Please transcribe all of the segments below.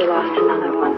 lost another one.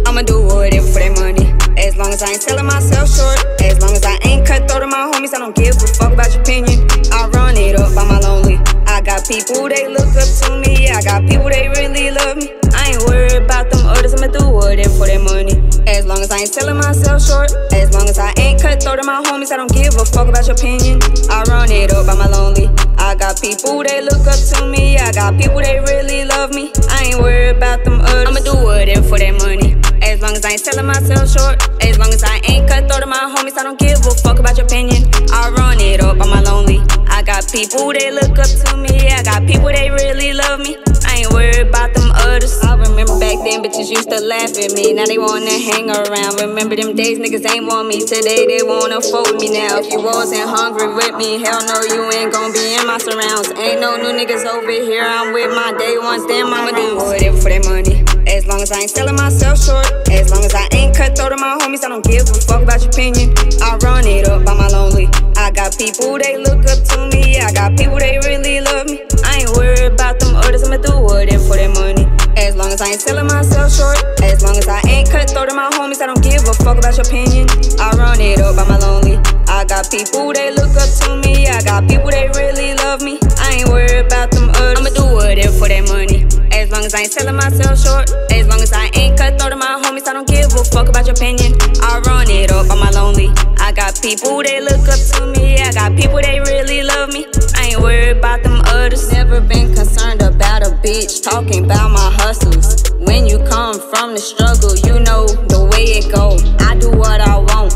I'ma do whatever for that money, as long as I ain't selling myself short. As long as I ain't cutthroat to my homies, I don't give a fuck about your opinion. I run it up by my lonely. I got people, they look up to me. I got people, they really love me. I ain't worried about them others, I'ma do whatever for that money. As long as I ain't selling myself short. As long as I ain't cutthroat to my homies, I don't give a fuck about your opinion. I run it up by my lonely. I got people, they look up to me. I got people, they really love me. I ain't worried about them others, I'ma do whatever for that money. As long as I ain't selling myself short. As long as I ain't cutthroat to my homies, I don't give a fuck about your opinion. I run it up by my lonely. I got people, they look up to me. I got people, they really love me. I ain't worried about them others. I remember back then, bitches used to laugh at me. Now they wanna hang around. Remember them days, niggas ain't want me. Today they wanna fuck with me now. If you wasn't hungry with me, hell no, you ain't gon' be in my surrounds. Ain't no new niggas over here. I'm with my day ones, then I'ma do whatever for that money. As long as I ain't selling myself short. As long as I ain't cutthroat to my homies, I don't give a fuck about your opinion. I run it up by my lonely. I got people, they look up to me. I got people, they really love me. I ain't worried about them others, I'ma do whatever for that money. As long as I ain't selling myself short. As long as I ain't cutthroat to my homies, I don't give a fuck about your opinion. I run it up by my lonely. I got people, they look up to me. I got people, they really love me. I ain't worried about them others, I'ma do whatever for that money. As long as I ain't selling myself short. As long as I ain't cutthroat to my homies, I don't give a fuck about your opinion. I run it up by my lonely. I got people, they look up to me. I got people, they really love me. I ain't worried about them others. Never been concerned about a bitch talking about my hustles. When you come from the struggle, you know the way it go. I do what I want,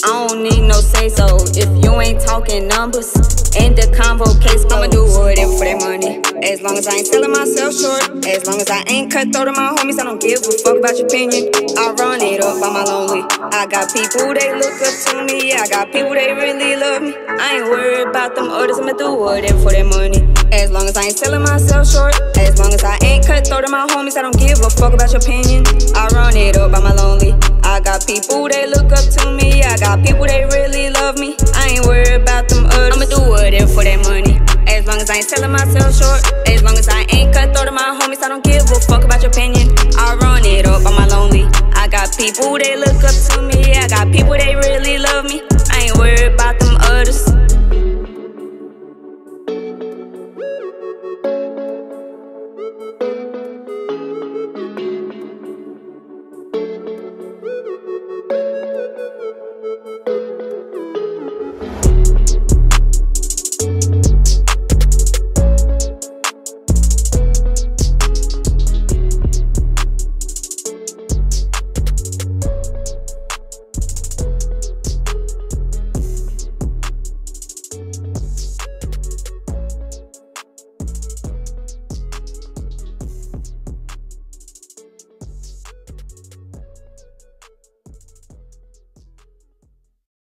I don't need no say-so. If you ain't talking numbers, end the convo, case closed. I'ma do whatever for that money. As long as I ain't selling myself short. As long as I ain't cutthroat to my homies, I don't give a fuck about your opinion. I run it up by my lonely. I got people, they look up to me. I got people, they really love me. I ain't worried about them others, I'ma do whatever for that money. As long as I ain't selling myself short. As long as I ain't cutthroat to my homies, I don't give a fuck about your opinion. I run it up by my lonely. I got people, they look up to me. I got people, they really love me. I ain't worried about them others, I'ma do whatever for that money. As long as I ain't selling myself short. As long as I ain't cutthroat to my homies, I don't give a fuck about your opinion. I run it up by my lonely. I got people, they look